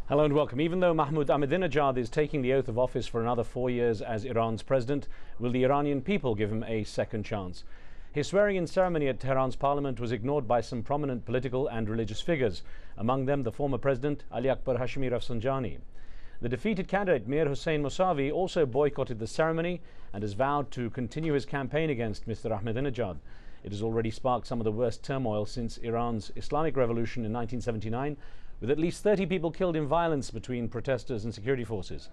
Hello and welcome. Even though Mahmoud Ahmadinejad is taking the oath of office for another 4 years as Iran's president, will the Iranian people give him a second chance? His swearing-in ceremony at Tehran's parliament was ignored by some prominent political and religious figures, among them the former president Ali Hashemi Rafsanjani. The defeated candidate Mir Hossein Mousavi also boycotted the ceremony and has vowed to continue his campaign against Mr. Ahmadinejad. It has already sparked some of the worst turmoil since Iran's Islamic Revolution in 1979, with at least 30 people killed in violence between protesters and security forces.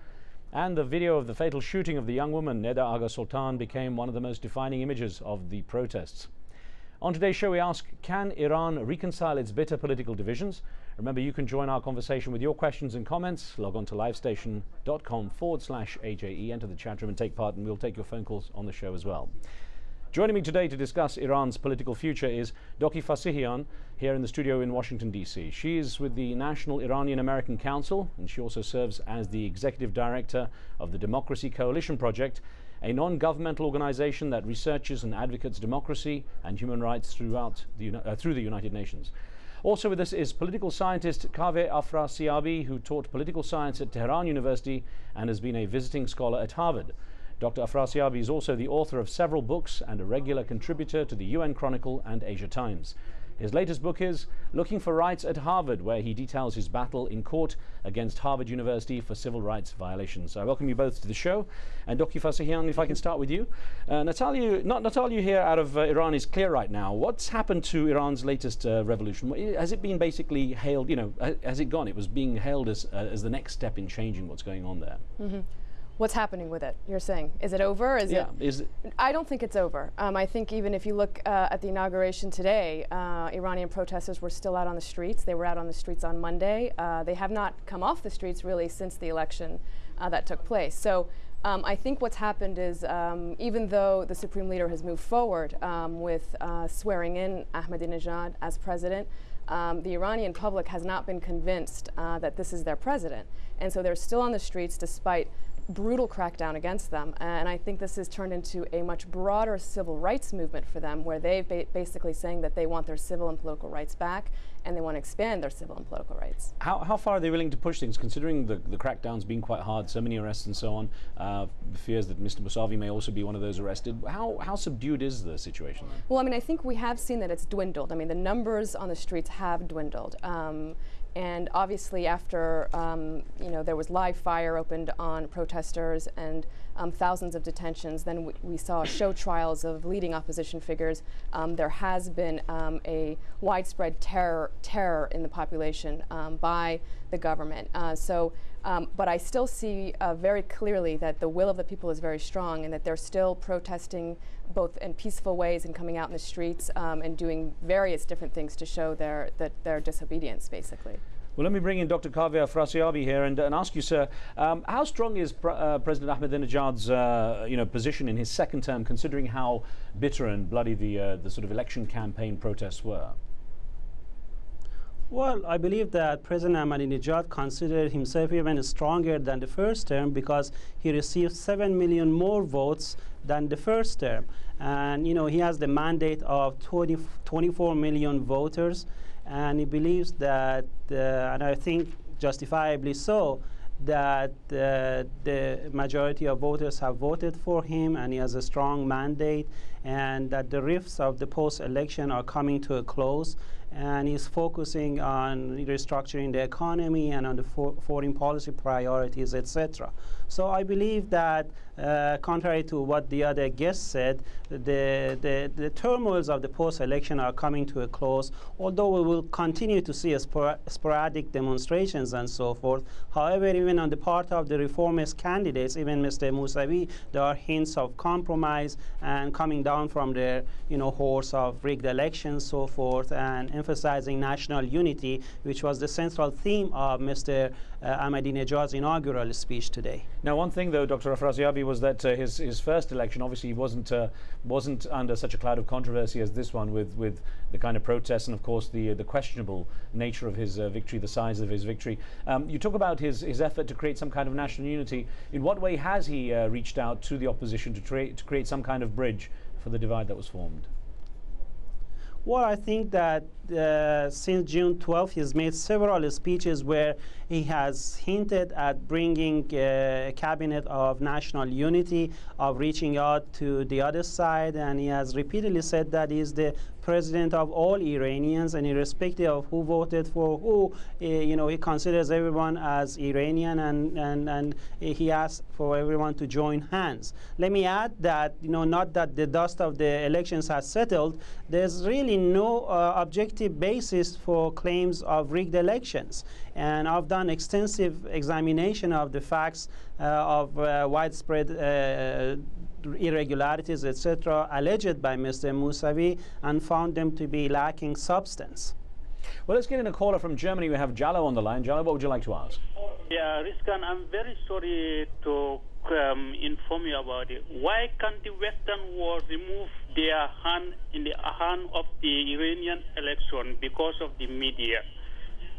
And the video of the fatal shooting of the young woman Neda Agha Sultan became one of the most defining images of the protests. On today's show we ask, can Iran reconcile its bitter political divisions? Remember, you can join our conversation with your questions and comments. Log on to livestation.com/AJE, enter the chat room and take part, and we'll take your phone calls on the show as well. Joining me today to discuss Iran's political future is Doki Fasihian, here in the studio in Washington, D.C. She is with the National Iranian-American Council, and she also serves as the Executive Director of the Democracy Coalition Project, a non-governmental organization that researches and advocates democracy and human rights through the United Nations. Also with us is political scientist Kaveh Afrasiabi, who taught political science at Tehran University and has been a visiting scholar at Harvard. Dr. Afrasiabi is also the author of several books and a regular contributor to the UN Chronicle and Asia Times. His latest book is Looking for Rights at Harvard, where he details his battle in court against Harvard University for civil rights violations. I welcome you both to the show. And Dr. Fasihian, if I can start with you. Natalia here out of Iran is clear right now. What's happened to Iran's latest revolution? Has it been basically hailed, has it gone? It was being hailed as the next step in changing what's going on there. Mm-hmm. What's happening with it? You're saying, is it over? I don't think it's over. I think even if you look at the inauguration today, Iranian protesters were still out on the streets. They were out on the streets on Monday. They have not come off the streets really since the election that took place. So I think what's happened is even though the Supreme Leader has moved forward with swearing in Ahmadinejad as president, the Iranian public has not been convinced that this is their president. And so they're still on the streets despite brutal crackdown against them, and I think this has turned into a much broader civil rights movement for them, where they've basically saying that they want their civil and political rights back, and they want to expand their civil and political rights. How far are they willing to push things, considering the crackdowns being quite hard, so many arrests and so on? Fears that Mr. Mousavi may also be one of those arrested. How subdued is the situation? Well, I mean, I think we have seen that it's dwindled. I mean, the numbers on the streets have dwindled. And obviously after, there was live fire opened on protesters and thousands of detentions, then we saw show trials of leading opposition figures. There has been a widespread terror in the population by the government. But I still see very clearly that the will of the people is very strong, and that they're still protesting both in peaceful ways and coming out in the streets and doing various different things to show their disobedience, basically. Well, let me bring in Dr. Kaveh Afrasiabi here and ask you, sir, how strong is President Ahmadinejad's position in his second term, considering how bitter and bloody the sort of election campaign protests were? Well, I believe that President Ahmadinejad considered himself even stronger than the first term, because he received 7 million more votes than the first term. And, he has the mandate of 24 million voters. And he believes that, and I think justifiably so, that the majority of voters have voted for him, and he has a strong mandate, and that the rifts of the post-election are coming to a close, and he's focusing on restructuring the economy and on the foreign policy priorities, etc. So I believe that, contrary to what the other guests said, the turmoils of the post-election are coming to a close, although we will continue to see sporadic demonstrations and so forth. However, even on the part of the reformist candidates, even Mr. Mousavi, there are hints of compromise and coming down from their horse of rigged elections, so forth, and emphasizing national unity, which was the central theme of Mr. Ahmadinejad's inaugural speech today. Now, one thing though, Dr. Afrasiabi, was that his first election obviously wasn't under such a cloud of controversy as this one, with the kind of protests and of course the questionable nature of his victory, the size of his victory. You talk about his effort to create some kind of national unity. In what way has he reached out to the opposition to create some kind of bridge for the divide that was formed? Well, I think that since June 12th, he's made several speeches where He has hinted at bringing a cabinet of national unity, of reaching out to the other side, and he has repeatedly said that he is the president of all Iranians, and irrespective of who voted for who, he considers everyone as Iranian, and he asks for everyone to join hands. Let me add that, not that the dust of the elections has settled, there's really no objective basis for claims of rigged elections. And I've done extensive examination of the facts of widespread irregularities, etc., alleged by Mr. Mousavi, and found them to be lacking substance. Well, let's get in a caller from Germany. We have Jallo on the line. Jallo, what would you like to ask? Yeah, Riz Khan, I'm very sorry to inform you about it. Why can't the Western world remove their hand in the hand of the Iranian election because of the media?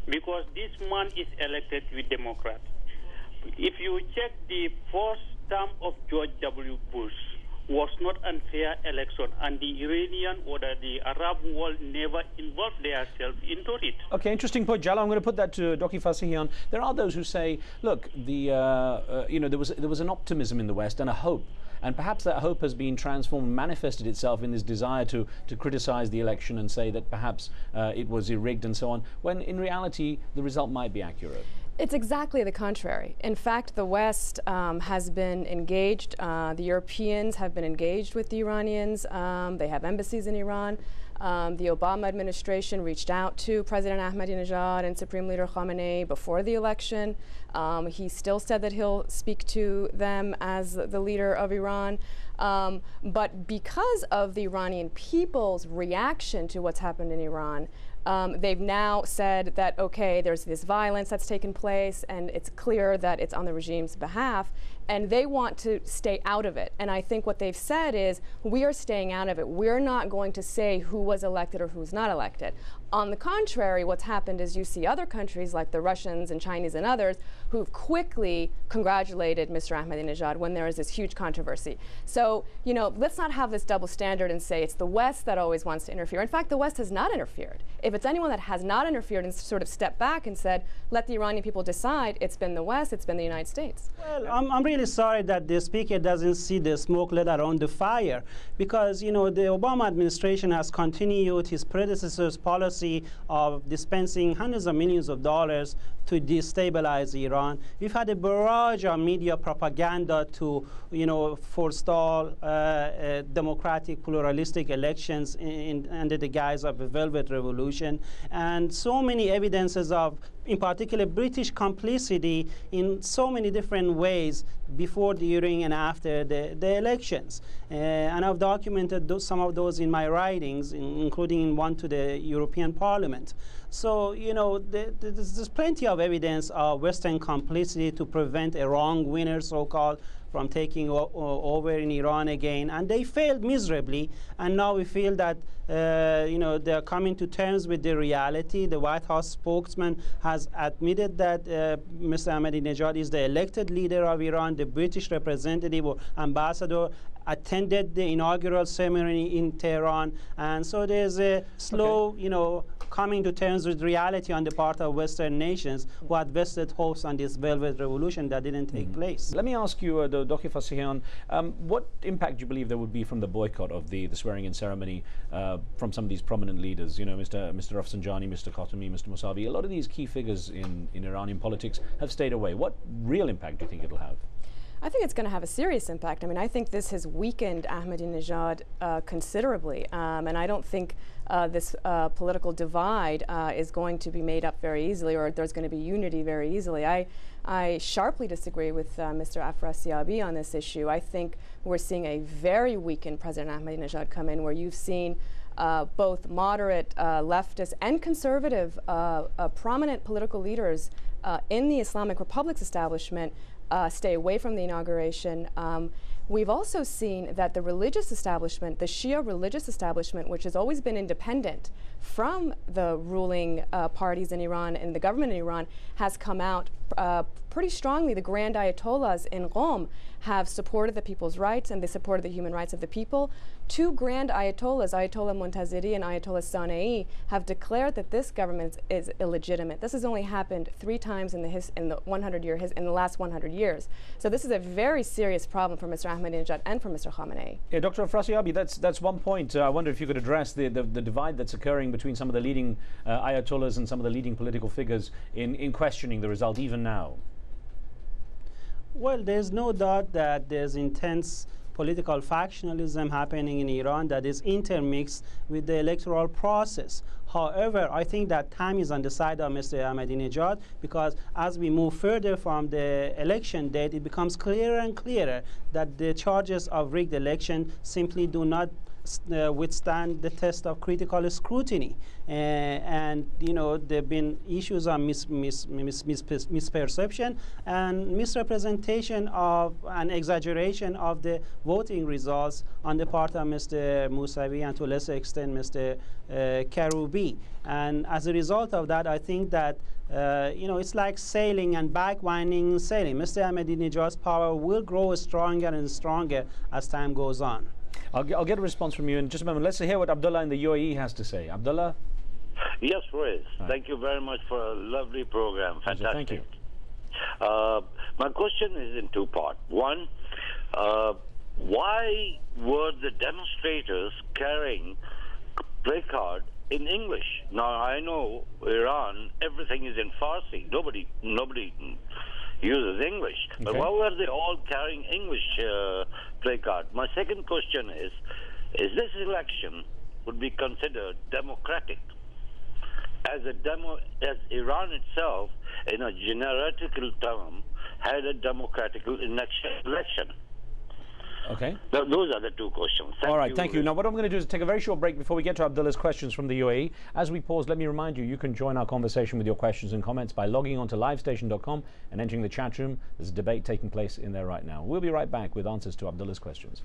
Because this man is elected with Democrats. If you check the first term of George W. Bush was not unfair election, and the Iranian or the Arab world never involved themselves into it. Okay, interesting point, Jallo. I'm going to put that to Dr. Fasihian. There are those who say, look, there was an optimism in the West and a hope. And perhaps that hope has been transformed, manifested itself in this desire to criticize the election and say that perhaps it was rigged and so on, when in reality the result might be accurate. It's exactly the contrary. In fact, the West has been engaged. The Europeans have been engaged with the Iranians. They have embassies in Iran. The Obama administration reached out to President Ahmadinejad and Supreme Leader Khamenei before the election. He still said that he'll speak to them as the leader of Iran. But because of the Iranian people's reaction to what's happened in Iran, they've now said that, okay, there's this violence that's taken place, and it's clear that it's on the regime's behalf, and they want to stay out of it. And I think what they've said is, we are staying out of it. We're not going to say who was elected or who's not elected. On the contrary, what's happened is you see other countries like the Russians and Chinese and others who've quickly congratulated Mr. Ahmadinejad when there is this huge controversy. So, let's not have this double standard and say it's the West that always wants to interfere. In fact, the West has not interfered. If it's anyone that has not interfered and sort of stepped back and said, let the Iranian people decide, it's been the West, it's been the United States. Well, I'm really sorry that the speaker doesn't see the smoke, let alone the fire, because, the Obama administration has continued his predecessor's policy of dispensing hundreds of millions of dollars to destabilize Iran. We've had a barrage of media propaganda to, forestall democratic, pluralistic elections under the guise of a velvet revolution, and so many evidences of, in particular, British complicity in so many different ways before, during, and after the elections. And I've documented some of those in my writings, including one to the European Parliament. So, there's plenty of evidence of Western complicity to prevent a wrong winner, so-called, from taking over in Iran again, and they failed miserably. And now we feel that they're coming to terms with the reality. The White House spokesman has admitted that Mr. Ahmadinejad is the elected leader of Iran. The British representative or ambassador attended the inaugural ceremony in Tehran, and so there's a slow, coming to terms with reality on the part of Western nations who had vested hopes on this velvet revolution that didn't take place. Let me ask you, Dr. Fasihian, what impact do you believe there would be from the boycott of the swearing-in ceremony from some of these prominent leaders? Mr. Rafsanjani, Mr. Khatami, Mr. Mousavi. A lot of these key figures in Iranian politics have stayed away. What real impact do you think it'll have? I think it's going to have a serious impact. I mean, I think this has weakened Ahmadinejad considerably, and I don't think this political divide is going to be made up very easily, or there's going to be unity very easily. I sharply disagree with Mr. Afrasiabi on this issue. I think we're seeing a very weakened President Ahmadinejad come in, where you've seen both moderate leftist and conservative prominent political leaders in the Islamic Republic's establishment stay away from the inauguration. we've also seen that the religious establishment, the Shia religious establishment, which has always been independent from the ruling parties in Iran and the government in Iran, has come out pretty strongly. The grand ayatollahs in Qom have supported the people's rights, and they supported the human rights of the people. Two grand ayatollahs, Ayatollah Montazeri and Ayatollah Sanei, have declared that this government is illegitimate. This has only happened 3 times in the last 100 years. So this is a very serious problem for Mr. Ahmadinejad and for Mr. Khamenei. Yeah, Dr. Afrasiabi, that's one point. I wonder if you could address the divide that's occurring between some of the leading ayatollahs and some of the leading political figures in questioning the result even now. Well, there's no doubt that there's intense political factionalism happening in Iran that is intermixed with the electoral process. However, I think that time is on the side of Mr. Ahmadinejad, because as we move further from the election date, it becomes clearer and clearer that the charges of rigged election simply do not withstand the test of critical scrutiny. And you know, there have been issues of misperception and misrepresentation of an exaggeration of the voting results on the part of Mr. Mousavi and to a lesser extent Mr. Karoubi. And as a result of that, I think that you know, it's like sailing and backwinding sailing. Mr. Ahmadinejad's power will grow stronger and stronger as time goes on. I'll get a response from you in just a moment. Let's hear what Abdullah in the UAE has to say. Abdullah? Yes, Riz. Thank you very much for a lovely program. Fantastic. Thank you. My question is in 2 parts. One, why were the demonstrators carrying placard in English? Now, I know Iran, everything is in Farsi. Nobody uses English. Okay. But why were they all carrying English placard? My second question is this election would be considered democratic? As Iran itself, in a generatical term, had a democratic election. Okay. Those are the 2 questions. All right, thank you. Now, what I'm going to do is take a very short break before we get to Abdullah's questions from the UAE. As we pause, let me remind you, you can join our conversation with your questions and comments by logging on to livestation.com and entering the chat room. There's a debate taking place in there right now. We'll be right back with answers to Abdullah's questions.